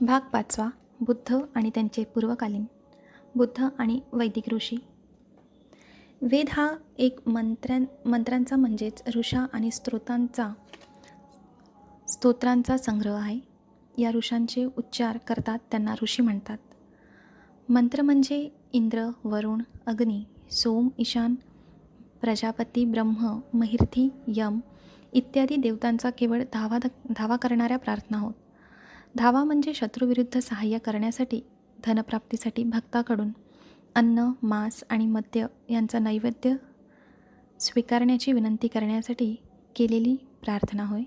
भाग 5. बुद्ध आणि त्यांचे पूर्वकालीन. बुद्ध आणि वैदिक ऋषी. वेद हा एक मंत्रांचा म्हणजेच ऋषा आणि स्तोत्रांचा संग्रह आहे. या ऋषांचे उच्चार करतात त्यांना ऋषी म्हणतात. मंत्र म्हणजे इंद्र, वरुण, अग्नी, सोम, ईशान, प्रजापती, ब्रह्म, महिर्थी, यम इत्यादी देवतांचा केवळ धावा करणाऱ्या प्रार्थना होत. धावा म्हणजे शत्रूविरुद्ध सहाय्य करण्यासाठी, धनप्राप्तीसाठी भक्ताकडून अन्न, मांस आणि मद्य यांचा नैवेद्य स्वीकारण्याची विनंती करण्यासाठी केलेली प्रार्थना होय.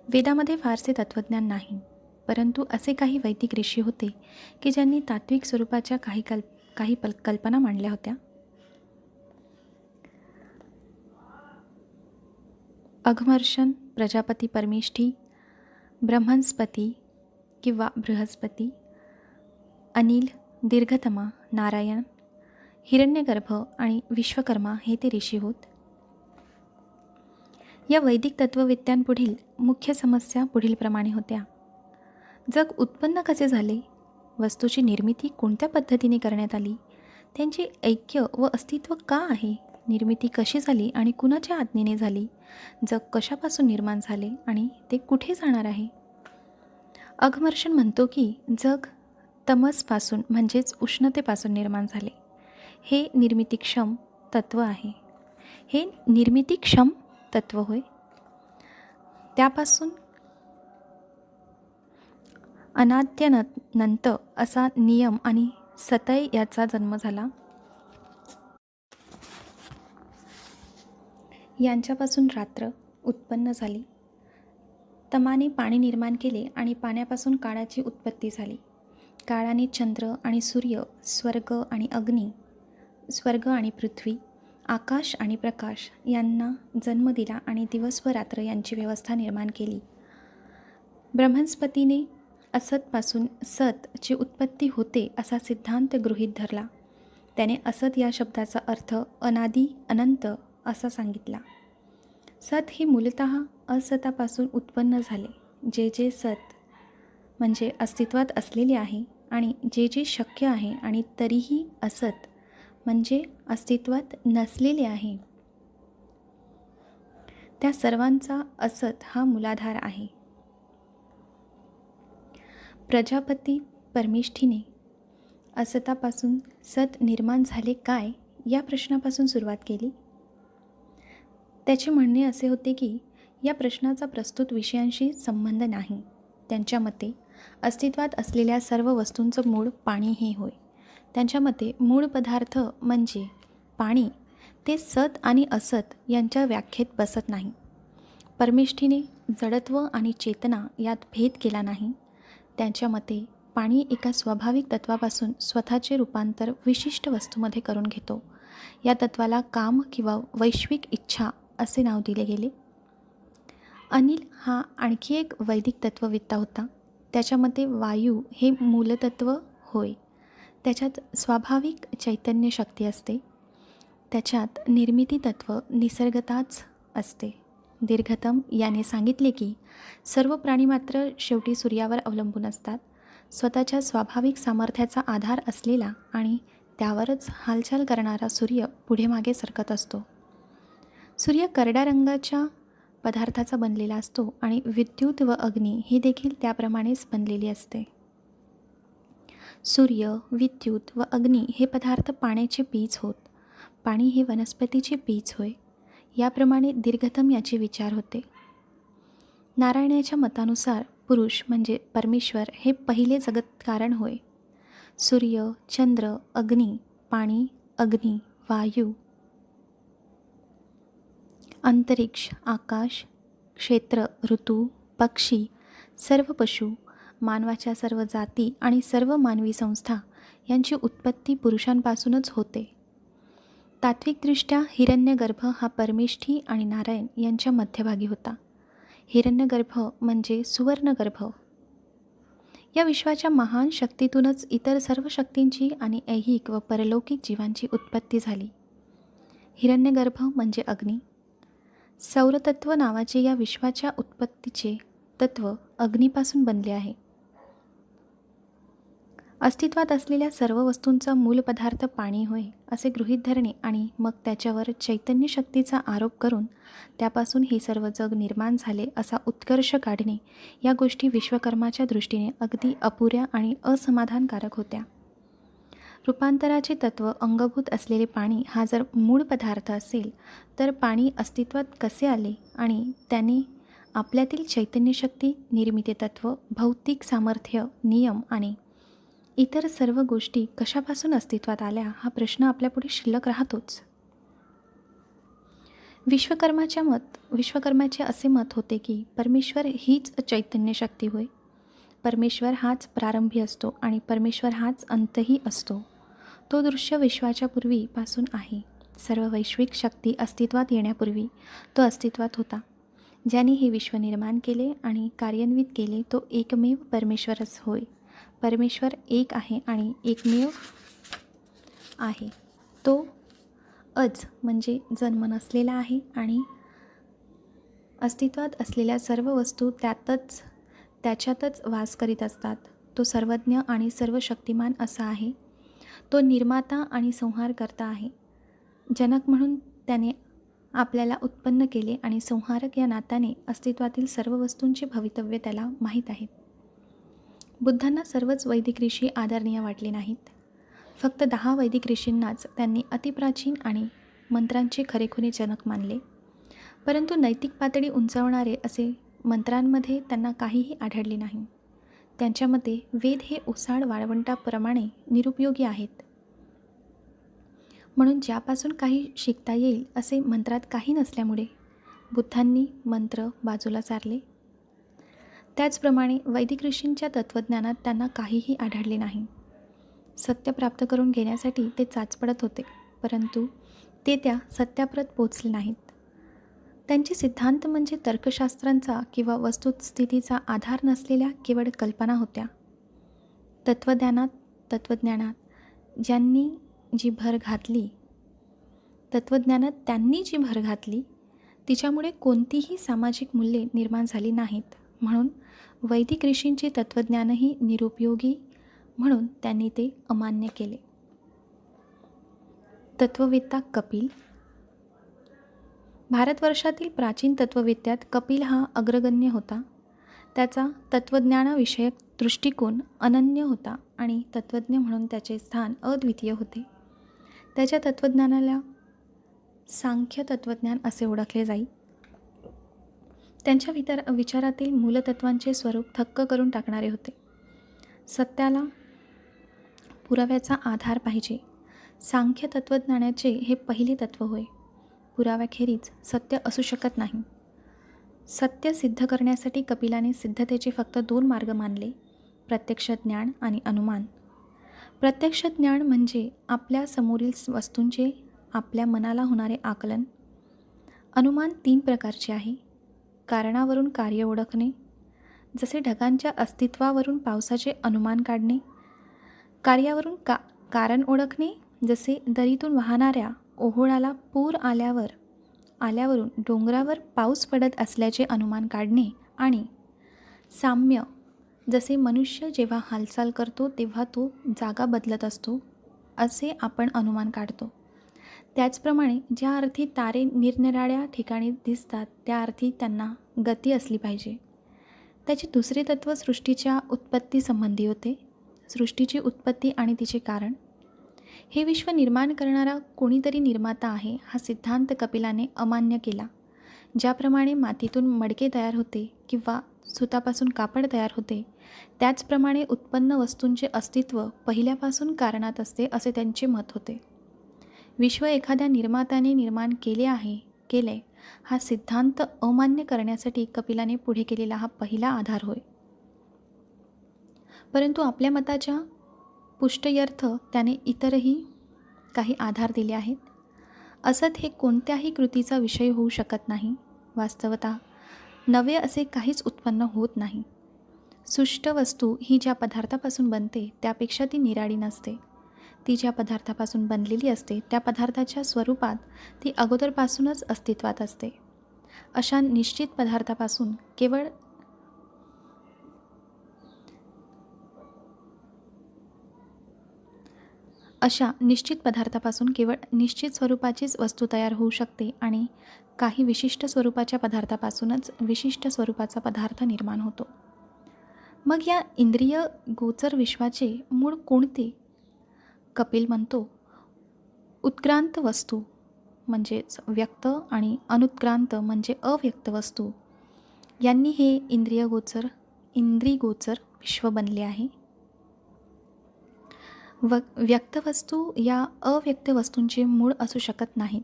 वेदामध्ये फारसे तत्त्वज्ञान नाही, परंतु असे काही वैदिक ऋषी होते की ज्यांनी तात्विक स्वरूपाच्या काही कल्पना मांडल्या होत्या. अघमर्षण, प्रजापती परमेष्ठी, ब्रह्मस्पती किंवा बृहस्पती, अनिल, दीर्घतमा, नारायण, हिरण्यगर्भ आणि विश्वकर्मा हे ते ऋषी होत. या वैदिक तत्त्ववेत्यांपुढील मुख्य समस्या पुढीलप्रमाणे होत्या. जग उत्पन्न कसे झाले, वस्तूची निर्मिती कोणत्या पद्धतीने करण्यात आली, त्यांचे ऐक्य व अस्तित्व का आहे, निर्मिती कशी झाली आणि कुणाच्या आज्ञेने झाली, जग कशापासून निर्माण झाले आणि ते कुठे जाणार आहे. अघमर्षण म्हणतो की जग तमसपासून म्हणजेच उष्णतेपासून निर्माण झाले. हे निर्मितीक्षम तत्त्व आहे. हे निर्मितीक्षम तत्त्व होय. त्यापासून अनाद्यनंत असा नियम आणि सतय याचा जन्म झाला. यांच्यापासून रात्र उत्पन्न झाली. तमाने पाणी निर्माण केले आणि पाण्यापासून काळाची उत्पत्ती झाली. काळाने चंद्र आणि सूर्य, स्वर्ग आणि पृथ्वी, आकाश आणि प्रकाश यांना जन्म दिला आणि दिवस व रात्र यांची व्यवस्था निर्माण केली. ब्रह्मस्पतीने असतपासून सतची उत्पत्ती होते असा सिद्धांत गृहीत धरला. त्याने असत या शब्दाचा अर्थ अनादी अनंत असा सांगितला. सत हे मूलतः असतापासून उत्पन्न झाले. जे जे सत म्हणजे अस्तित्वात असलेले आहे आणि जे जे शक्य आहे आणि तरीही असत म्हणजे अस्तित्वात नसलेले आहे, त्या सर्वांचा असत हा मूलाधार आहे. प्रजापती परमेष्ठीने असतापासून सत निर्माण झाले काय या प्रश्नापासून सुरुवात केली. त्याचे म्हणणे असे होते की या प्रश्नाचा प्रस्तुत विषयांशी संबंध नाही. त्यांच्या मते अस्तित्वात असलेल्या सर्व वस्तूंचं मूळ पाणी हे होय. त्यांच्या मते मूळ पदार्थ म्हणजे पाणी ते सत आणि असत यांच्या व्याख्येत बसत नाही. परमेष्ठीने जडत्व आणि चेतना यात भेद केला नाही. त्यांच्या मते पाणी एका स्वाभाविक तत्वापासून स्वतःचे रूपांतर विशिष्ट वस्तूमध्ये करून घेतो. या तत्वाला काम किंवा वैश्विक इच्छा असे नाव दिले गेले. अनिल हा आणखी एक वैदिक तत्त्ववेत्ता होता. त्याच्या मते वायू हे मूलतत्व होय. त्याच्यात स्वाभाविक चैतन्य शक्ती असते. त्याच्यात निर्मिती तत्व निसर्गताच असते. दीर्घतम याने सांगितले की सर्व प्राणी मात्र शेवटी सूर्यावर अवलंबून असतात. स्वतःच्या स्वाभाविक सामर्थ्याचा आधार असलेला आणि त्यावरच हालचाल करणारा सूर्य पुढे मागे सरकत असतो. सूर्य करड्या रंगाच्या पदार्थाचा बनलेला असतो आणि विद्युत व अग्नी ही देखील त्याप्रमाणेच बनलेली असते. सूर्य, विद्युत व अग्नी हे पदार्थ पाण्याचे बीज होत. पाणी हे वनस्पतीचे बीज होय. याप्रमाणे दीर्घतम याचे विचार होते. नारायणाच्या मतानुसार पुरुष म्हणजे परमेश्वर हे पहिले जगत कारण होय. सूर्य, चंद्र, अग्नी, पाणी, अग्नी, वायू, अंतरिक्ष, आकाश, क्षेत्र, ऋतू, पक्षी, सर्व पशु, मानवाच्या सर्व जाती आणि सर्व मानवी संस्था यांची उत्पत्ती पुरुषांपासूनच होते. तात्विकदृष्ट्या हिरण्यगर्भ हा परमेष्ठी आणि नारायण यांच्या मध्यभागी होता. हिरण्यगर्भ म्हणजे सुवर्णगर्भ. या विश्वाच्या महान शक्तीतूनच इतर सर्व शक्तींची आणि ऐहिक व परलौकिक जीवांची उत्पत्ती झाली. हिरण्यगर्भ म्हणजे अग्नी. सौरतत्व नावाचे या विश्वाच्या उत्पत्तीचे तत्व अग्नीपासून बनले आहे. अस्तित्वात असलेल्या सर्व वस्तूंचा मूल पदार्थ पाणी होय असे गृहीत धरणे आणि मग त्याच्यावर चैतन्य शक्तीचा आरोप करून त्यापासून हे सर्व जग निर्माण झाले असा उत्कर्ष काढणे या गोष्टी विश्वकर्माच्या दृष्टीने अगदी अपुऱ्या आणि असमाधानकारक होत्या. रूपांतराचे तत्त्व अंगभूत असलेले पाणी हा जर मूळ पदार्थ असेल तर पाणी अस्तित्वात कसे आले आणि त्याने आपल्यातील चैतन्यशक्ती, निर्मिती तत्त्व, भौतिक सामर्थ्य, नियम आणि इतर सर्व गोष्टी कशापासून अस्तित्वात आल्या हा प्रश्न आपल्यापुढे शिल्लक राहतोच. विश्वकर्माचे असे मत होते की परमेश्वर हीच चैतन्य शक्ती होय. परमेश्वर हाच प्रारंभी असतो आणि परमेश्वर हाच अंतही असतो. तो दृश्य विश्वाच्या पूर्वीपासून आहे. सर्व वैश्विक शक्ती अस्तित्वात येण्यापूर्वी तो अस्तित्वात होता. ज्याने हे विश्व निर्माण केले आणि कार्यान्वित केले तो एकमेव परमेश्वरच होय. परमेश्वर एक आहे आणि एकमेव आहे. तो अज म्हणजे जन्म नसलेला आहे आणि अस्तित्वात असलेल्या सर्व वस्तू त्याच्यातच वास करीत असतात. तो सर्वज्ञ आणि सर्व शक्तिमान असा आहे. तो निर्माता आणि संहारकर्ता आहे. जनक म्हणून त्याने आपल्याला उत्पन्न केले आणि संहारक या नात्याने अस्तित्वातील सर्व वस्तूंचे भवितव्य त्याला माहीत आहेत. बुद्धांना सर्वच वैदिक ऋषी आदरणीय वाटले नाहीत. फक्त 10 वैदिक ऋषींनाच त्यांनी अतिप्राचीन आणि मंत्रांचे खरेखुरे जनक मानले. परंतु नैतिक पातळी उंचावणारे असे मंत्रांमध्ये त्यांना काहीही आढळले नाही. त्यांच्या मते वेद हे ओसाड वाळवंटाप्रमाणे निरुपयोगी आहेत. म्हणून ज्यापासून काही शिकता येईल असे मंत्रात काही नसल्यामुळे बुद्धांनी मंत्र बाजूला सारले. त्याचप्रमाणे वैदिक ऋषींच्या तत्त्वज्ञानात त्यांना काहीही आढळले नाही. सत्य प्राप्त करून घेण्यासाठी ते चाचपडत होते, परंतु ते त्या सत्याप्रत पोचले नाहीत. त्यांचे सिद्धांत म्हणजे तर्कशास्त्रांचा किंवा वस्तुस्थितीचा आधार नसलेल्या केवळ कल्पना होत्या. तत्त्वज्ञानात त्यांनी जी भर घातली तिच्यामुळे कोणतीही सामाजिक मूल्ये निर्माण झाली नाहीत. म्हणून वैदिक ऋषींचे तत्त्वज्ञानही निरुपयोगी म्हणून त्यांनी ते अमान्य केले. तत्त्ववेत्ता कपिल. भारतवर्षातील प्राचीन तत्त्ववेत्त्यात कपिल हा अग्रगण्य होता. त्याचा तत्त्वज्ञानाविषयक दृष्टिकोन अनन्य होता आणि तत्त्वज्ञ म्हणून त्याचे स्थान अद्वितीय होते. त्याच्या तत्त्वज्ञानाला सांख्य तत्त्वज्ञान असे ओळखले जाई. त्यांच्या विचारातील मूलतत्वांचे स्वरूप थक्क करून टाकणारे होते. सत्याला पुराव्याचा आधार पाहिजे. सांख्य तत्त्वज्ञानाचे हे पहिले तत्त्व होय. पुराव्याखेरीज सत्य असू शकत नाही. सत्य सिद्ध करण्यासाठी कपिलाने सिद्धतेचे फक्त 2 मार्ग मानले, प्रत्यक्ष ज्ञान आणि अनुमान. प्रत्यक्ष ज्ञान म्हणजे आपल्या समोरील वस्तूंचे आपल्या मनाला होणारे आकलन. अनुमान 3 प्रकारचे आहे. कारणावरून कार्य ओळखणे, जसे ढगांच्या अस्तित्वावरून पावसाचे अनुमान काढणे. कार्यावरून कारण ओळखणे, जसे दरीतून वाहणाऱ्या ओहोळाला पूर आल्यावरून डोंगरावर पाऊस पडत असल्याचे अनुमान काढणे. आणि साम्य, जसे मनुष्य जेव्हा हालचाल करतो तेव्हा तो जागा बदलत असतो असे आपण अनुमान काढतो. त्याचप्रमाणे ज्या अर्थी तारे निरनिराळ्या ठिकाणी दिसतात त्या अर्थी त्यांना गती असली पाहिजे. त्याचे दुसरे तत्त्व सृष्टीच्या उत्पत्तीसंबंधी होते. सृष्टीची उत्पत्ती आणि तिचे कारण. हे विश्व निर्माण करणारा कोणीतरी निर्माता आहे हा सिद्धांत कपिलाने अमान्य केला. ज्याप्रमाणे मातीतून मडके तयार होते किंवा सुतापासून कापड तयार होते, त्याचप्रमाणे उत्पन्न वस्तूंचे अस्तित्व पहिल्यापासून कारणात असते असे त्यांचे मत होते. विश्व एखाद्या निर्मात्याने निर्माण केले हा सिद्धांत अमान्य करण्यासाठी कपिलाने पुढे केलेला हा पहिला आधार होय. परंतु आपल्या मताच्या पुष्टयर्थ त्याने इतरही काही आधार दिले आहेत. असत हे कोणत्याही कृतीचा विषय होऊ शकत नाही. वास्तवतः नवे असे काहीच उत्पन्न होत नाही. सुष्ट वस्तू ही ज्या पदार्थापासून बनते त्यापेक्षा ती निराळी नसते. ती ज्या पदार्थापासून बनलेली असते त्या पदार्थाच्या स्वरूपात ती अगोदरपासूनच अस्तित्वात असते. अशा निश्चित पदार्थापासून अशा निश्चित पदार्थापासून केवळ निश्चित स्वरूपाचीच वस्तू तयार होऊ शकते आणि काही विशिष्ट स्वरूपाच्या पदार्थापासूनच विशिष्ट स्वरूपाचा पदार्थ निर्माण होतो. मग या इंद्रिय गोचर विश्वाचे मूळ कोणते? कपिल म्हणतो, उत्क्रांत वस्तू म्हणजेच व्यक्त आणि अनुत्क्रांत म्हणजे अव्यक्त वस्तू यांनी हे इंद्रियगोचर विश्व बनले आहे. व्यक्त वस्तू या अव्यक्त वस्तूंचे मूळ असू शकत नाहीत.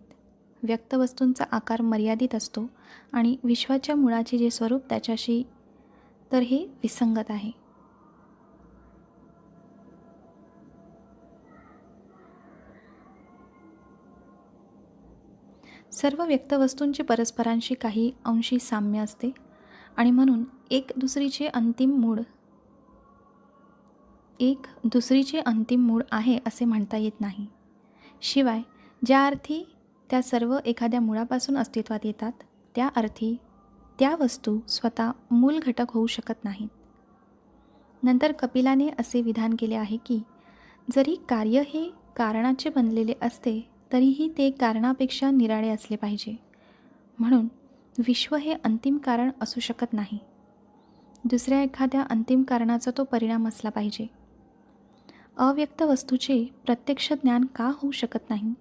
व्यक्त वस्तूंचा आकार मर्यादित असतो आणि विश्वाच्या मुळाचे जे स्वरूप त्याच्याशी तर हे विसंगत आहे. सर्व व्यक्त वस्तूंची परस्परांशी काही अंशी साम्य असते आणि म्हणून एक दुसरीचे अंतिम मूळ आहे असे म्हणता येत नाही. शिवाय ज्या अर्थी त्या सर्व एखाद्या मुळापासून अस्तित्वात येतात त्या अर्थी त्या वस्तू स्वतः मूल घटक होऊ शकत नाहीत. नंतर कपिलाने असे विधान केले आहे की जरी कार्य हे कारणाचे बनलेले असते तरीही ते कारणापेक्षा निराळे असले पाहिजे. म्हणून विश्व हे अंतिम कारण असू शकत नाही. दुसऱ्या एखाद्या अंतिम कारणाचा तो परिणाम असला पाहिजे. अव्यक्त वस्तूचे प्रत्यक्ष ज्ञान का होऊ शकत नाही?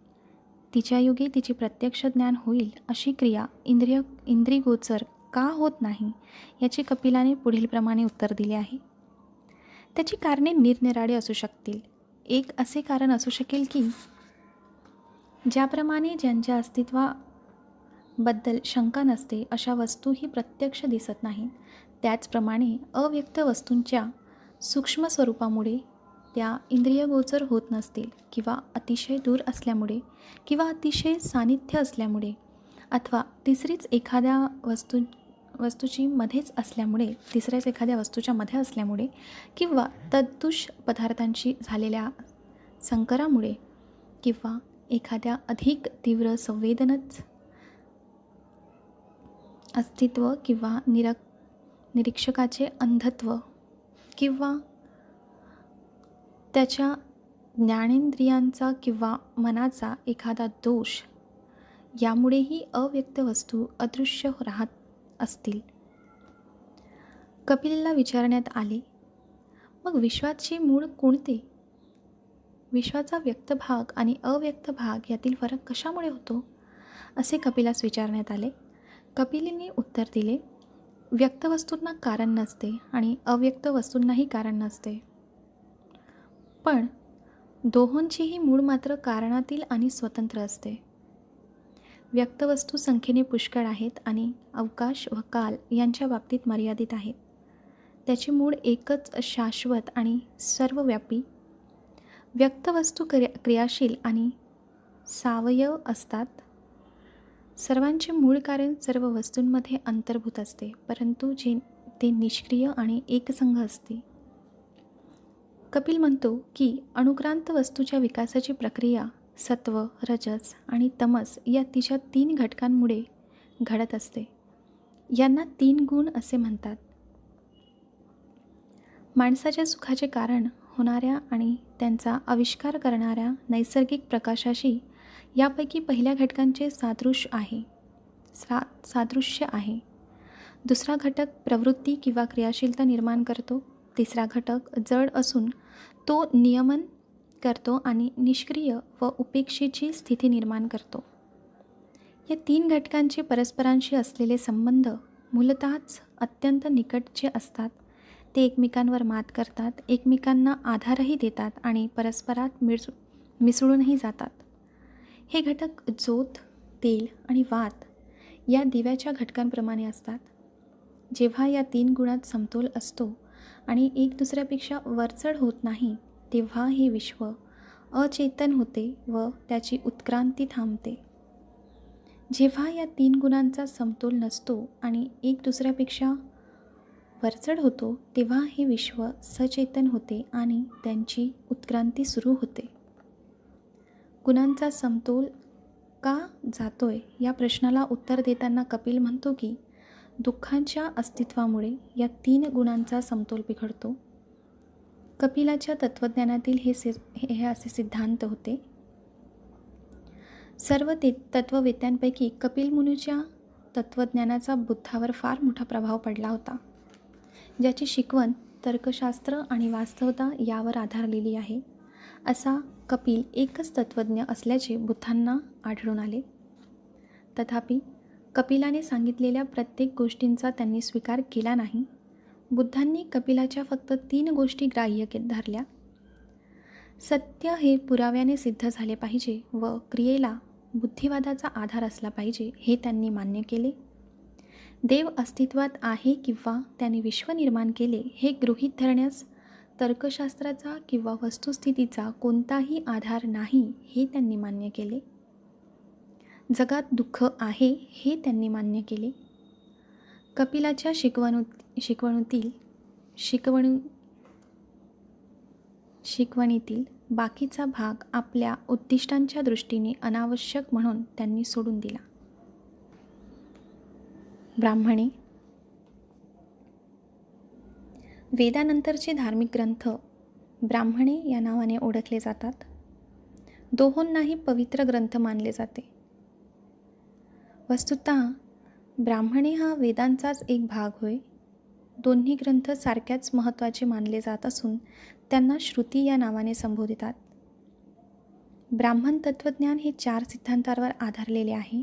तिच्या योगे तिचे प्रत्यक्ष ज्ञान होईल अशी क्रिया इंद्रियगोचर का होत नाही याचे कपिलाने पुढीलप्रमाणे उत्तर दिले आहे. त्याची कारणे निरनिराळी असू शकतील. एक असे कारण असू शकेल की ज्याप्रमाणे ज्यांच्या अस्तित्वाबद्दल शंका नसते अशा वस्तूही प्रत्यक्ष दिसत नाहीत, त्याचप्रमाणे अव्यक्त वस्तूंच्या सूक्ष्म स्वरूपामुळे त्या इंद्रियगोचर होत नसतील किंवा अतिशय दूर असल्यामुळे किंवा अतिशय सानिध्य असल्यामुळे अथवा तिसऱ्याच एखाद्या वस्तूच्या मध्ये असल्यामुळे किंवा तद्दृश पदार्थांशी झालेल्या संकरामुळे किंवा एखाद्या अधिक तीव्र संवेदनच अस्तित्व किंवा निरीक्षकाचे अंधत्व किंवा त्याच्या ज्ञानेंद्रियांचा किंवा मनाचा एखादा दोष यामुळेही अव्यक्त वस्तू अदृश्य राहत असतील. कपिलला विचारण्यात आले, मग विश्वाचे मूळ कोणते? विश्वाचा व्यक्त भाग आणि अव्यक्त भाग यातील फरक कशामुळे होतो असे कपिलास विचारण्यात आले. कपिलीने उत्तर दिले, व्यक्त वस्तूंना कारण नसते आणि अव्यक्त वस्तूंनाही कारण नसते, पण दोहोंचीही मूळ मात्र कारणातील आणि स्वतंत्र असते. व्यक्त वस्तू संख्येने पुष्कळ आहेत आणि अवकाश व काल यांच्या बाबतीत मर्यादित आहेत. त्याचे मूळ एकच शाश्वत आणि सर्वव्यापी. व्यक्त वस्तू क्रियाशील आणि सावयव असतात. सर्वांचे मूळ कारण सर्व वस्तूंमध्ये अंतर्भूत असते, परंतु ते निष्क्रिय आणि एकसंघ असते. कपिल म्हणतो की अनुक्रांत वस्तूच्या विकासाची प्रक्रिया सत्व, रजस आणि तमस या तिच्या 3 घटकांमुळे घडत असते. यांना 3 गुण असे म्हणतात. माणसाच्या सुखाचे कारण होणाऱ्या आणि त्यांचा आविष्कार करणाऱ्या नैसर्गिक प्रकाशाशी यापैकी पहिल्या घटकांचे सादृश्य आहे. दुसरा घटक प्रवृत्ती किंवा क्रियाशीलता निर्माण करतो. तिसरा घटक जड असून तो नियमन करतो आणि निष्क्रिय व उपेक्षेची स्थिती निर्माण करतो. या 3 घटकांचे परस्परांशी असलेले संबंध मूलतःच अत्यंत निकटचे असतात. ते एकमेकांवर मात करतात, एकमेकांना आधारही देतात आणि परस्परात मिसळूनही जातात. हे घटक ज्योत, तेल आणि वात या दिव्याच्या घटकांप्रमाणे असतात. जेव्हा या 3 गुणात समतोल असतो आणि एक दुसऱ्यापेक्षा वरचढ होत नाही, तेव्हा हे विश्व अचेतन होते व त्याची उत्क्रांती थांबते. जेव्हा या 3 गुणांचा समतोल नसतो आणि एक दुसऱ्यापेक्षा वरचढ होतो, तेव्हा हे विश्व सचेतन होते आणि त्यांची उत्क्रांती सुरू होते. गुणांचा समतोल का जातोय या प्रश्नाला उत्तर देताना कपिल म्हणतो की दुःखांच्या अस्तित्वामुळे या 3 गुणांचा समतोल बिघडतो. कपिलाच्या तत्त्वज्ञानातील हे असे सिद्धांत होते. सर्व तत्त्ववेत्यांपैकी कपिल मुनीच्या तत्त्वज्ञानाचा बुद्धावर फार मोठा प्रभाव पडला होता, ज्याची शिकवण तर्कशास्त्र आणि वास्तवता यावर आधारलेली आहे. असा कपिल एकच तत्त्वज्ञ असल्याचे बुद्धांना आढळून आले. तथापि कपिलाने सांगितलेल्या प्रत्येक गोष्टींचा त्यांनी स्वीकार केला नाही. बुद्धांनी कपिलाच्या फक्त 3 गोष्टी ग्राह्य धरल्या. सत्य हे पुराव्याने सिद्ध झाले पाहिजे व क्रियेला बुद्धिवादाचा आधार असला पाहिजे हे त्यांनी मान्य केले. देव अस्तित्वात आहे किंवा त्याने विश्व निर्माण केले हे गृहीत धरण्यास तर्कशास्त्राचा किंवा वस्तुस्थितीचा कोणताही आधार नाही हे त्यांनी मान्य केले. जगात दुःख आहे हे त्यांनी मान्य केले. कपिलाच्या शिकवणीतील बाकीचा भाग आपल्या उद्दिष्टांच्या दृष्टीने अनावश्यक म्हणून त्यांनी सोडून दिला. ब्राह्मणे. वेदानंतरचे धार्मिक ग्रंथ ब्राह्मणे या नावाने ओळखले जातात. दोहोंनाही पवित्र ग्रंथ मानले जाते. वस्तुतः ब्राह्मणे हा वेदांचाच एक भाग होय. दोन्ही ग्रंथ सारख्याच महत्त्वाचे मानले जात असून त्यांना श्रुती या नावाने संबोधितात. ब्राह्मण तत्त्वज्ञान हे 4 सिद्धांतांवर आधारलेले आहे.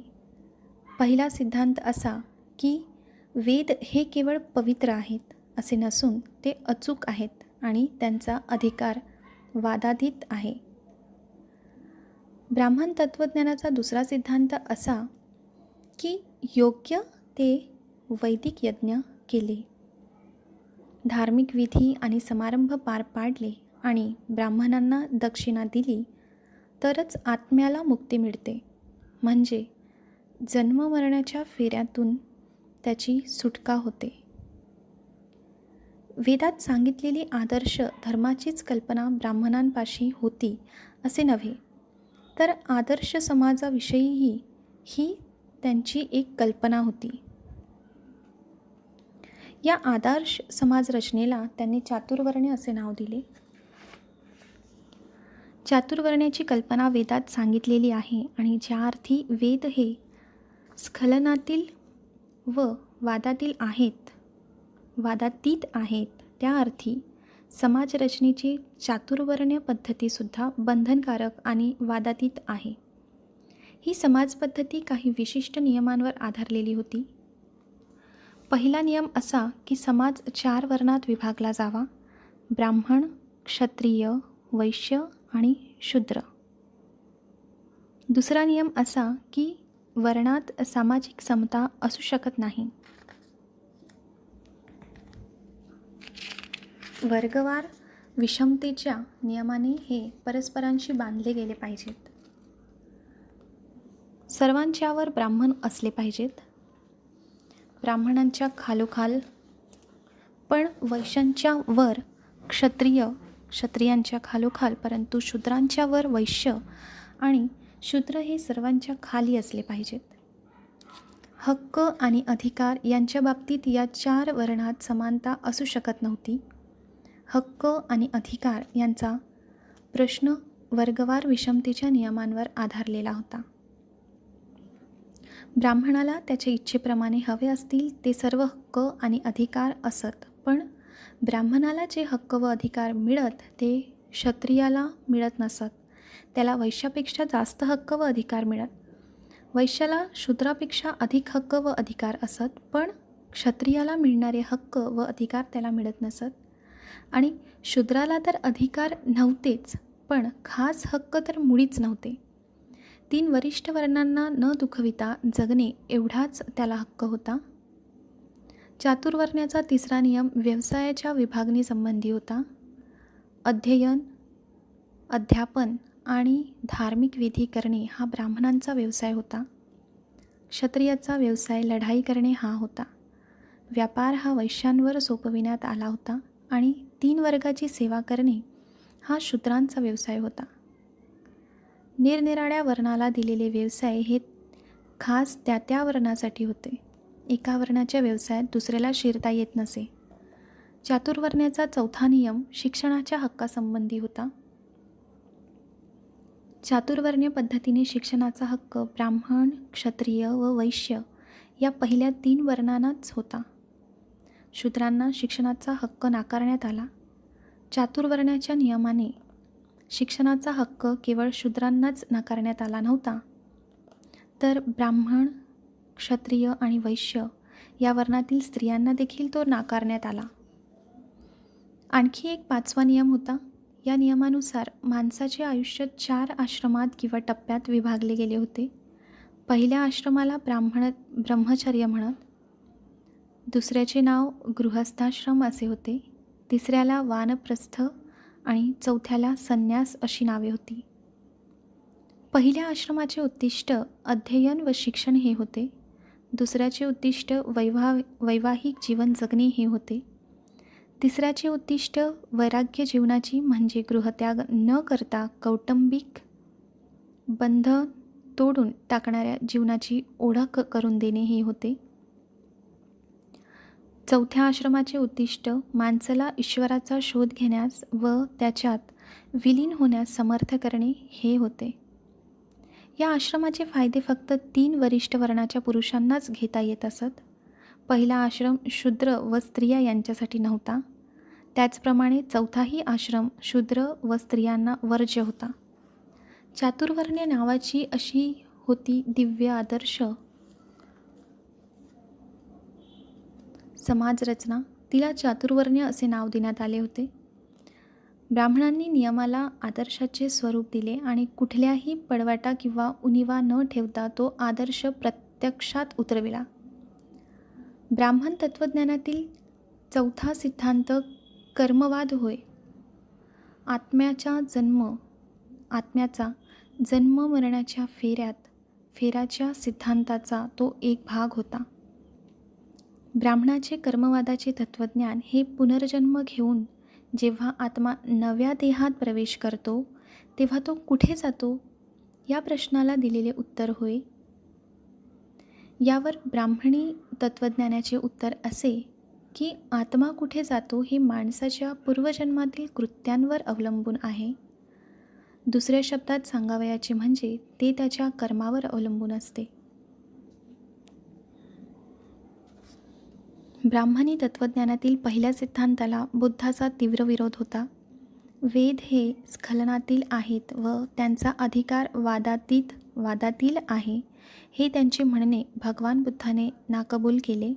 पहिला सिद्धांत असा की वेद हे केवळ पवित्र आहेत असे नसून ते अचूक आहेत आणि त्यांचा अधिकार वादातीत आहे. ब्राह्मण तत्त्वज्ञानाचा दुसरा सिद्धांत असा की योग्य ते वैदिक यज्ञ केले, धार्मिक विधी आणि समारंभ पार पाडले आणि ब्राह्मणांना दक्षिणा दिली तरच आत्म्याला मुक्ती मिळते, म्हणजे जन्ममरणाच्या फेऱ्यातून त्याची सुटका होते. वेदात सांगितलेली आदर्श धर्माचीच कल्पना ब्राह्मणांपाशी होती असे नव्हे, तर आदर्श समाजाविषयीही ही त्यांची एक कल्पना होती. या आदर्श समाज रचनेला त्यांनी चातुर्वर्ण्य असे नाव दिले. चातुर्वर्ण्याची कल्पना वेदात सांगितलेली आहे आणि ज्या अर्थी वेद हे स्खलनातील व वादातीत आहेत, त्या अर्थी समाजरचनेची चातुर्वर्ण्य पद्धतीसुद्धा बंधनकारक आणि वादातीत आहे. ही समाजपद्धती काही विशिष्ट नियमांवर आधारलेली होती. पहिला नियम असा की समाज 4 वर्णात विभागला जावा: ब्राह्मण, क्षत्रिय, वैश्य आणि शूद्र. दुसरा नियम असा की वर्णात सामाजिक समता असू शकत नाही. वर्गवार विषमतेच्या नियमाने हे परस्परांशी बांधले गेले पाहिजेत. सर्वांच्यावर ब्राह्मण असले पाहिजेत, ब्राह्मणांच्या खालोखाल, पण वैश्यांच्या वर क्षत्रियांच्या खालोखाल, परंतु शूद्रांच्या वर वैश्य आणि शूद्र हे सर्वांच्या खाली असले पाहिजेत. हक्क आणि अधिकार यांच्या बाबतीत या 4 वर्णात समानता असू शकत नव्हती. हक्क आणि अधिकार यांचा प्रश्न वर्गवार विषमतेच्या नियमांवर आधारलेला होता. ब्राह्मणाला त्याच्या इच्छेप्रमाणे हवे असतील ते सर्व हक्क आणि अधिकार असत, पण ब्राह्मणाला जे हक्क व अधिकार मिळत ते क्षत्रियाला मिळत नसत. त्याला वैश्यापेक्षा जास्त हक्क व अधिकार मिळत. वैश्याला शूद्रापेक्षा अधिक हक्क व अधिकार असत, पण क्षत्रियाला मिळणारे हक्क व अधिकार त्याला मिळत नसत. आणि शूद्राला तर अधिकार नव्हतेच, पण खास हक्क तर मुळीच नव्हते. 3 वरिष्ठ वर्णांना न दुखविता जगणे एवढाच त्याला हक्क होता. चातुर्वर्ण्याचा तिसरा नियम व्यवसायाच्या विभागणीसंबंधी होता. अध्ययन, अध्यापन आणि धार्मिक विधी करणे हा ब्राह्मणांचा व्यवसाय होता. क्षत्रियाचा व्यवसाय लढाई करणे हा होता. व्यापार हा वैश्यांवर सोपविण्यात आला होता आणि 3 वर्गाची सेवा करणे हा शूद्रांचा व्यवसाय होता. निरनिराळ्या वर्णाला दिलेले व्यवसाय हे खास त्या वर्णासाठी होते. एका वर्णाच्या व्यवसायात दुसऱ्याला शिरता येत नसे. चातुर्वर्ण्याचा चौथा नियम शिक्षणाच्या हक्कासंबंधी होता. चातुर्वर्ण्य पद्धतीने शिक्षणाचा हक्क ब्राह्मण, क्षत्रिय व वैश्य या पहिल्या 3 वर्णांनाच होता. शूद्रांना शिक्षणाचा हक्क नाकारण्यात आला. चातुर्वर्ण्याच्या नियमाने शिक्षणाचा हक्क केवळ शूद्रांनाच नाकारण्यात आला नव्हता, तर ब्राह्मण, क्षत्रिय आणि वैश्य या वर्णातील स्त्रियांना देखील तो नाकारण्यात आला. आणखी एक 5वा नियम होता. या नियमानुसार माणसाचे आयुष्य 4 आश्रमात किंवा टप्प्यात विभागले गेले होते. पहिल्या आश्रमाला ब्रह्मचर्य म्हणत, दुसऱ्याचे नाव गृहस्थाश्रम असे होते, तिसऱ्याला वानप्रस्थ आणि चौथ्याला संन्यास अशी नावे होती. पहिल्या आश्रमाचे उद्दिष्ट अध्ययन व शिक्षण हे होते. दुसऱ्याचे उद्दिष्ट वैवाहिक जीवन जगणे हे होते. तिसऱ्याचे उद्दिष्ट वैराग्य जीवनाची म्हणजे गृहत्याग न करता कौटुंबिक बंध तोडून टाकणाऱ्या जीवनाची ओळख करून देणे हे होते. चौथ्या आश्रमाचे उद्दिष्ट माणसाला ईश्वराचा शोध घेण्यास व त्याच्यात विलीन होण्यास समर्थ करणे हे होते. या आश्रमाचे फायदे फक्त 3 वरिष्ठ वर्णाच्या पुरुषांनाच घेता येत असत. पहिला आश्रम शूद्र व स्त्रिया यांच्यासाठी नव्हता. त्याचप्रमाणे चौथाही आश्रम शूद्र व स्त्रियांना वर्ज्य होता. चातुर्वर्ण्य नावाची अशी होती दिव्य आदर्श समाजरचना. तिला चातुर्वर्ण्य असे नाव देण्यात आले होते. ब्राह्मणांनी नियमाला आदर्शाचे स्वरूप दिले आणि कुठल्याही पळवाटा किंवा उणिवा न ठेवता तो आदर्श प्रत्यक्षात उतरविला. ब्राह्मण तत्त्वज्ञानातील चौथा सिद्धांत कर्मवाद होय. आत्म्याचा जन्म मरणाच्या फेऱ्याच्या सिद्धांताचा तो एक भाग होता. ब्राह्मणाचे कर्मवादाचे तत्त्वज्ञान हे पुनर्जन्म घेऊन जेव्हा आत्मा नव्या देहात प्रवेश करतो तेव्हा तो कुठे जातो या प्रश्नाला दिलेले उत्तर होय. यावर ब्राह्मणी तत्त्वज्ञानाचे उत्तर असे की आत्मा कुठे जातो हे माणसाच्या पूर्वजन्मातील कृत्यांवर अवलंबून आहे. दुसऱ्या शब्दात सांगावयाचे म्हणजे ते त्याच्या कर्मावर अवलंबून असते. ब्राह्मणी तत्त्वज्ञानातील पहिल्या सिद्धांताला बुद्धाचा तीव्र विरोध होता. वेद हे स्खलनातील आहेत व त्यांचा अधिकार वादातील आहे हे त्यांचे म्हणणे भगवान बुद्धाने नाकबूल केले.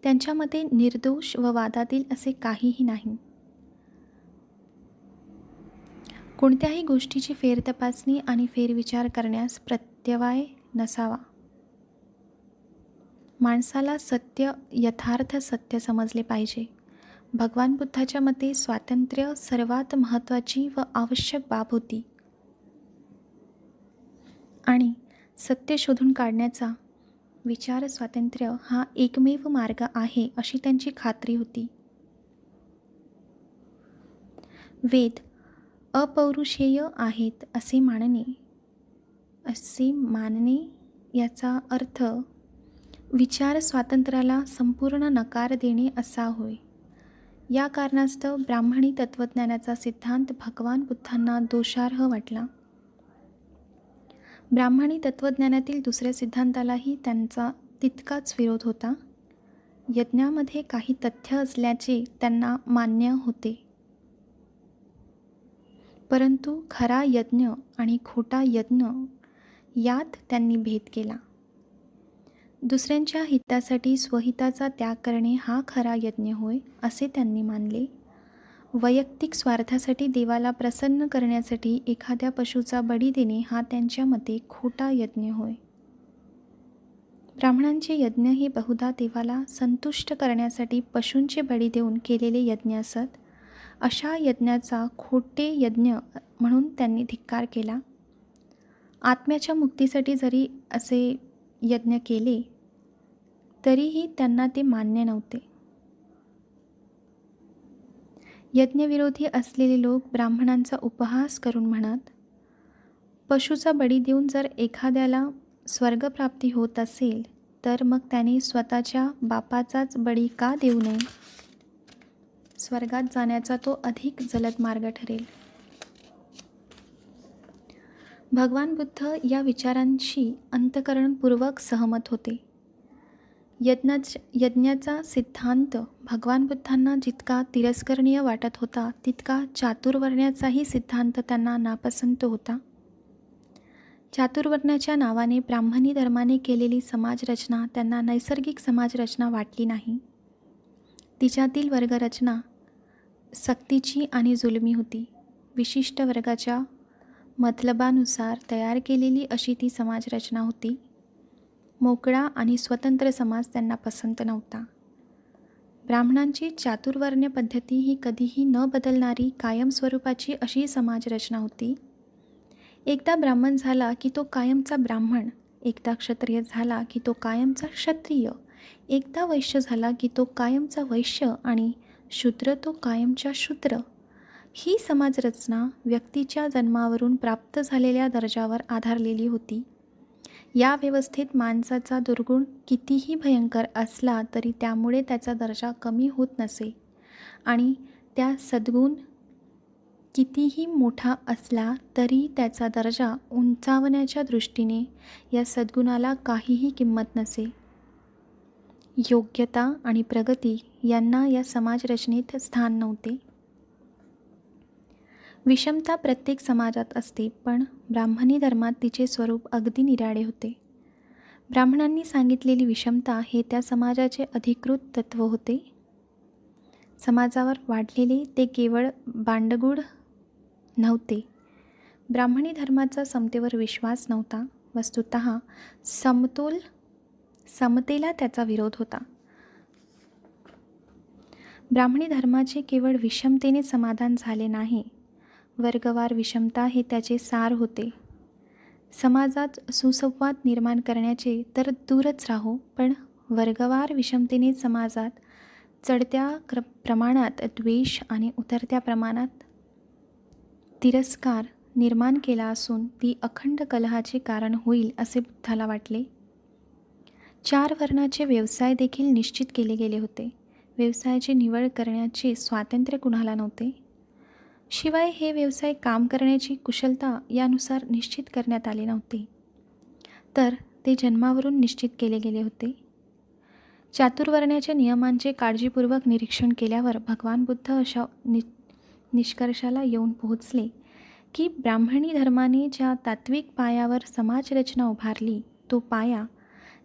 त्यांच्या मते निर्दोष व वादातील असे काहीही नाही. कोणत्याही गोष्टीची फेरतपासणी आणि फेरविचार करण्यास प्रत्यवाय नसावा. माणसाला सत्य यथार्थ सत्य समजले पाहिजे. भगवान बुद्धाच्या मते स्वातंत्र्य सर्वात महत्त्वाची व आवश्यक बाब होती आणि सत्य शोधून काढण्याचा विचार स्वातंत्र्य हा एकमेव मार्ग आहे अशी त्यांची खात्री होती. वेद अपौरुषेय आहेत असे मानणे याचा अर्थ विचार स्वातंत्र्याला संपूर्ण नकार देणे असा होय. या कारणास्तव ब्राह्मणी तत्त्वज्ञानाचा सिद्धांत भगवान बुद्धांना दोषार्ह वाटला. ब्राह्मणी तत्त्वज्ञानातील दुसऱ्या सिद्धांतालाही त्यांचा तितकाच विरोध होता. यज्ञामध्ये काही तथ्य असल्याचे त्यांना मान्य होते, परंतु खरा यज्ञ आणि खोटा यज्ञ यात त्यांनी भेद केला. दुसऱ्यांच्या हितासाठी स्वहिताचा त्याग करणे हा खरा यज्ञ होय असे त्यांनी मानले. वैयक्तिक स्वार्थासाठी देवाला प्रसन्न करण्यासाठी एखाद्या पशुचा बळी देणे हा त्यांच्या मते खोटा यज्ञ होय. ब्राह्मणांचे यज्ञ हे बहुधा देवाला संतुष्ट करण्यासाठी पशूंचे बळी देऊन केलेले यज्ञ असत. अशा यज्ञाचा खोटे यज्ञ म्हणून त्यांनी धिक्कार केला. आत्म्याच्या मुक्तीसाठी जरी असे यज्ञ केले तरीही त्यांना ते मान्य नव्हते. यज्ञविरोधी असलेले लोक ब्राह्मणांचा उपहास करून म्हणत, पशुचा बळी देऊन जर एखाद्याला स्वर्गप्राप्ती होत असेल तर मग त्याने स्वतःच्या बापाचाच बळी का देऊ नये. स्वर्गात जाण्याचा तो अधिक जलद मार्ग ठरेल. भगवान बुद्ध या विचारांशी अंतःकरणपूर्वक सहमत होते. यज्ञाचा सिद्धांत भगवान बुद्धांना जितका तिरस्करणीय वाटत होता, तितका चातुर्वर्ण्याचाही सिद्धांत त्यांना नापसंत होता. चातुर्वर्ण्याच्या नावाने ब्राह्मणी धर्माने केलेली समाजरचना त्यांना नैसर्गिक समाजरचना वाटली नाही. तिच्यातील वर्गरचना सक्तीची आणि जुलमी होती. विशिष्ट वर्गाच्या मतलबानुसार तयार केलेली अशी ती समाजरचना होती. मोकळा आणि स्वतंत्र समाज त्यांना पसंत नव्हता. ब्राह्मणांची चातुर्वर्ण्य पद्धती ही कधीही न बदलणारी कायमस्वरूपाची अशी समाजरचना होती. एकदा ब्राह्मण झाला की तो कायमचा ब्राह्मण, एकदा क्षत्रिय झाला की तो कायमचा क्षत्रिय, एकदा वैश्य झाला की तो कायमचा वैश्य आणि शूद्र तो कायमचा शूद्र. ही समाजरचना व्यक्तीच्या जन्मावरून प्राप्त झालेल्या दर्जावर आधारलेली होती. या व्यवस्थेत माणसाचा दुर्गुण कितीही भयंकर असला तरी त्यामुळे त्याचा दर्जा कमी होत नसे आणि त्या सद्गुण कितीही मोठा असला तरी त्याचा दर्जा उंचावण्याच्या दृष्टीने या सद्गुणाला काहीही किंमत नसे. योग्यता आणि प्रगती यांना या समाजरचनेत स्थान नव्हते. विषमता प्रत्येक समाजात असते, पण ब्राह्मणी धर्मात तिचे स्वरूप अगदी निराळे होते. ब्राह्मणांनी सांगितलेली विषमता हे त्या समाजाचे अधिकृत तत्त्व होते. समाजावर वाढलेले ते केवळ बांडगुळ नव्हते. ब्राह्मणी धर्माचा समतेवर विश्वास नव्हता. वस्तुतः समतेला त्याचा विरोध होता. ब्राह्मणी धर्माचे केवळ विषमतेने समाधान झाले नाही. वर्गवार विषमता हे त्याचे सार होते. समाजात सुसंवाद निर्माण करण्याचे तर दूरच राहो, पण वर्गवार विषमतेने समाजात चढत्या प्रमाणात द्वेष आणि उतरत्या प्रमाणात तिरस्कार निर्माण केला असून ती अखंड कलहाचे कारण होईल असे बुद्धाला वाटले. 4 वर्णाचे व्यवसाय देखील निश्चित केले गेले होते. व्यवसायाची निवड करण्याचे स्वातंत्र्य कुणाला नव्हते. शिवाय हे व्यवसाय काम करण्याची कुशलता यानुसार निश्चित करण्यात आले नव्हते, तर ते जन्मावरून निश्चित केले गेले होते. चातुर्वर्ण्याच्या नियमांचे काळजीपूर्वक निरीक्षण केल्यावर भगवान बुद्ध अशा निष्कर्षाला येऊन पोहोचले की ब्राह्मणी धर्माने ज्या तात्विक पायावर समाजरचना उभारली, तो पाया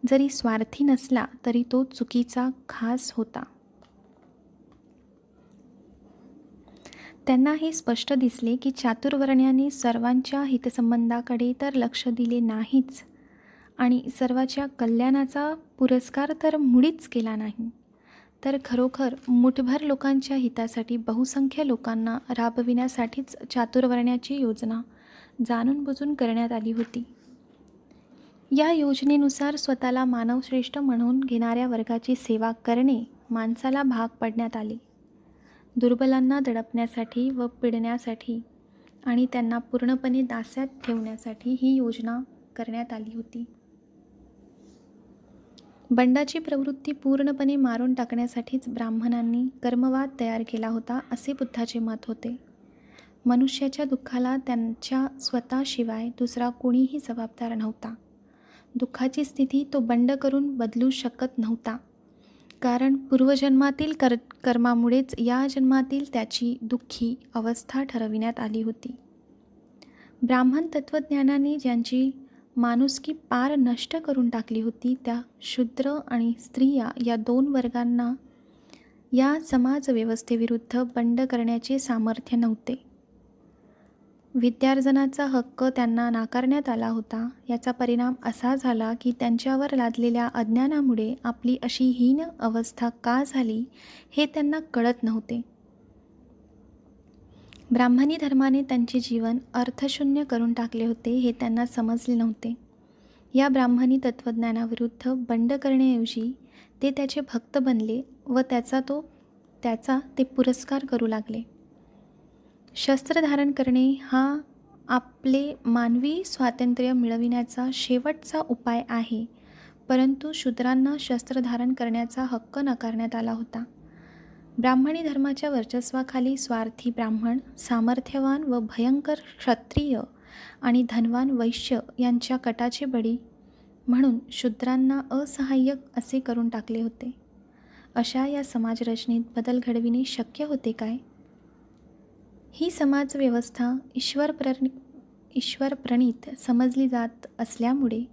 जरी स्वार्थी नसला तरी तो चुकीचा खास होता. त्यांना हे स्पष्ट दिसले की चातुर्वर्ण्याने सर्वांच्या हितसंबंधाकडे तर लक्ष दिले नाहीच आणि सर्वांच्या कल्याणाचा पुरस्कार तर मुळीच केला नाही, तर खरोखर मुठभर लोकांच्या हितासाठी बहुसंख्य लोकांना राबविण्यासाठीच चातुर्वर्ण्याची योजना जाणून बुजून करण्यात आली होती. या योजनेनुसार स्वतःला मानवश्रेष्ठ म्हणून घेणाऱ्या वर्गाची सेवा करणे माणसाला भाग पडण्यात आले. दुर्बलांना दडपण्यासाठी व पिडण्यासाठी आणि त्यांना पूर्णपणे दास्यात ठेवण्यासाठी ही योजना करण्यात आली होती. बंडाची प्रवृत्ती पूर्णपणे मारून टाकण्यासाठीच ब्राह्मणांनी कर्मवाद तयार केला होता असे बुद्धाचे मत होते. मनुष्याच्या दुःखाला त्यांच्या स्वतःशिवाय दुसरा कोणीही जबाबदार नव्हता. दुःखाची स्थिती तो बंड करून बदलू शकत नव्हता, कारण पूर्वजन्मातील कर्मामुळेच या जन्मातील त्याची दुःखी अवस्था ठरविण्यात आली होती. ब्राह्मण तत्त्वज्ञानाने ज्यांची माणुसकी पार नष्ट करून टाकली होती, त्या शूद्र आणि स्त्रिया या 2 वर्गांना या समाजव्यवस्थेविरुद्ध बंड करण्याचे सामर्थ्य नव्हते. विद्यार्जनाचा हक्क त्यांना नाकारण्यात आला होता. याचा परिणाम असा झाला की त्यांच्यावर लादलेल्या अज्ञानामुळे आपली अशी हीन अवस्था का झाली हे त्यांना कळत नव्हते. ब्राह्मणी धर्माने त्यांचे जीवन अर्थशून्य करून टाकले होते हे त्यांना समजले नव्हते. या ब्राह्मणी तत्त्वज्ञानाविरुद्ध बंड करण्याऐवजी ते त्याचे भक्त बनले व त्याचा ते पुरस्कार करू लागले. शस्त्र धारण करणे हा आपले मानवी स्वातंत्र्य मिळविण्याचा शेवटचा उपाय आहे, परंतु शूद्रांना शस्त्र धारण करण्याचा हक्क नाकारण्यात आला होता. ब्राह्मणी धर्माच्या वर्चस्वाखाली स्वार्थी ब्राह्मण, सामर्थ्यवान व भयंकर क्षत्रिय आणि धनवान वैश्य यांच्या कटाचे बळी म्हणून शूद्रांना असहाय्यक असे करून टाकले होते. अशा या समाजरचनेत बदल घडविणे शक्य होते काय? ही समाजव्यवस्था ईश्वरप्रणीत समजली जात असल्यामुळे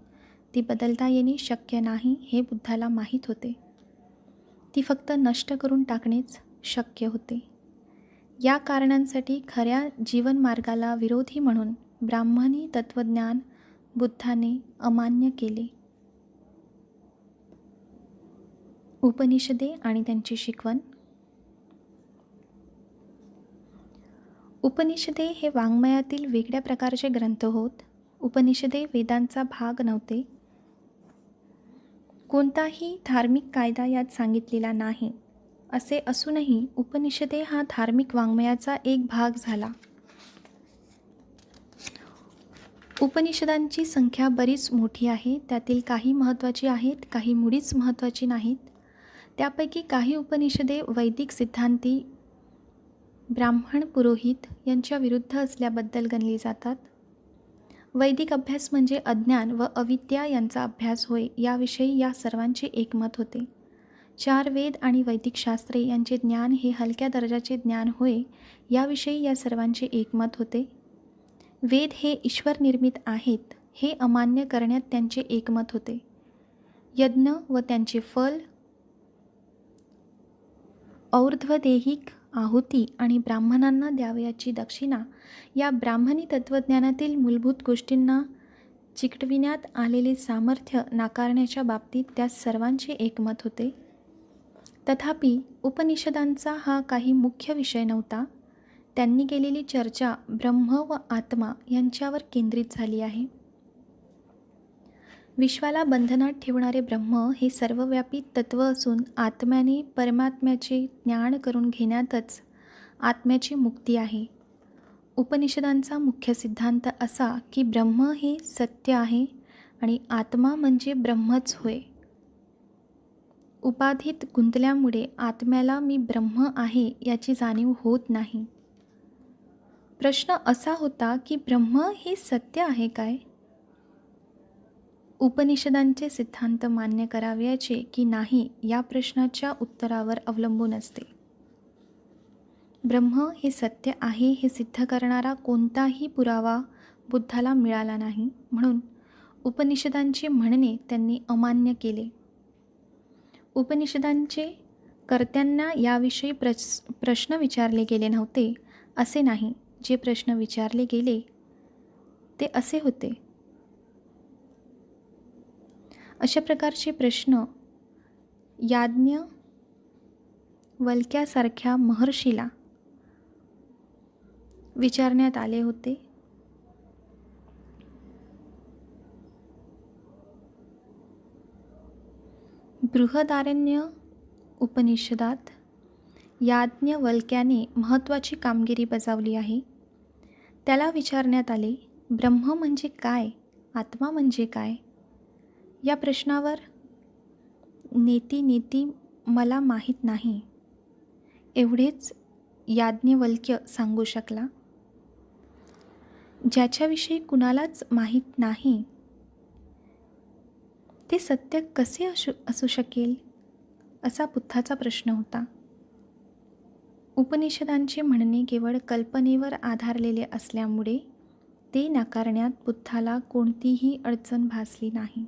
ती बदलता येणे शक्य नाही हे बुद्धाला माहीत होते. ती फक्त नष्ट करून टाकणेच शक्य होते. या कारणांसाठी खऱ्या जीवनमार्गाला विरोधी म्हणून ब्राह्मणी तत्त्वज्ञान बुद्धाने अमान्य केले. उपनिषदे आणि त्यांची शिकवण. उपनिषदे हे वाङ्मयातील वेगळ्या प्रकारचे ग्रंथ होत. उपनिषदे वेदांचा भाग नव्हते. कोणताही धार्मिक कायदा यात सांगितलेला नाही. असे असूनही उपनिषदे हा धार्मिक वाङ्मयाचा एक भाग झाला. उपनिषदांची संख्या बरीच मोठी आहे. त्यातील काही महत्त्वाची आहेत, काही मुळीच महत्त्वाची नाहीत. त्यापैकी काही उपनिषदे वैदिक सिद्धांती ब्राह्मण पुरोहित यांच्या विरुद्ध असल्याबद्दल गणली जातात. वैदिक अभ्यास म्हणजे अज्ञान व अविद्या यांचा अभ्यास होय, याविषयी या सर्वांचे एकमत होते. 4 वेद आणि वैदिक शास्त्रे यांचे ज्ञान हे हलक्या दर्जाचे ज्ञान होय, याविषयी या सर्वांचे एकमत होते. वेद हे ईश्वर निर्मित आहेत हे अमान्य करण्यात त्यांचे एकमत होते. यज्ञ व त्यांचे फल, और्ध्वदेहिक आहुती आणि ब्राह्मणांना द्यावयाची दक्षिणा या ब्राह्मणी तत्त्वज्ञानातील मूलभूत गोष्टींना चिकटविण्यात आलेले सामर्थ्य नाकारण्याच्या बाबतीत त्या सर्वांचे एकमत होते. तथापि उपनिषदांचा हा काही मुख्य विषय नव्हता. त्यांनी केलेली चर्चा ब्रह्म व आत्मा यांच्यावर केंद्रित झाली आहे. विश्वाला बंधनात ठेवणारे ब्रह्म हे सर्वव्यापी तत्त्व असून आत्म्याने परमात्म्याचे ज्ञान करून घेण्यातच आत्म्याची मुक्ती आहे. उपनिषदांचा मुख्य सिद्धांत असा की ब्रह्म हे सत्य आहे आणि आत्मा म्हणजे ब्रह्मच होय. उपाधीत गुंतल्यामुळे आत्म्याला मी ब्रह्म आहे याची जाणीव होत नाही. प्रश्न असा होता की ब्रह्म हे सत्य आहे काय? उपनिषदांचे सिद्धांत मान्य करावयाचे की नाही या प्रश्नाच्या उत्तरावर अवलंबून असते. ब्रह्म हे सत्य आहे हे सिद्ध करणारा कोणताही पुरावा बुद्धाला मिळाला नाही. म्हणून उपनिषदांचे म्हणणे त्यांनी अमान्य केले. उपनिषदांचे कर्त्यांना याविषयी प्रश्न विचारले गेले नव्हते असे नाही. जे प्रश्न विचारले गेले ते असे होते. अशा प्रकारचे प्रश्न याज्ञवल्क्यासारख्या महर्षीला विचारण्यात आले होते. बृहदारण्य उपनिषदात याज्ञवल्क्याने महत्त्वाची कामगिरी बजावली आहे. त्याला विचारण्यात आले, ब्रह्म म्हणजे काय? आत्मा म्हणजे काय? या प्रश्नावर नेती मला माहीत नाही एवढेच याज्ञवल्क्य सांगू शकला. ज्याच्याविषयी कुणालाच माहीत नाही ते सत्य कसे असू शकेल असा बुद्धाचा प्रश्न होता. उपनिषदांचे म्हणणे केवळ कल्पनेवर आधारलेले असल्यामुळे ते नाकारण्यात बुद्धाला कोणतीही अडचण भासली नाही.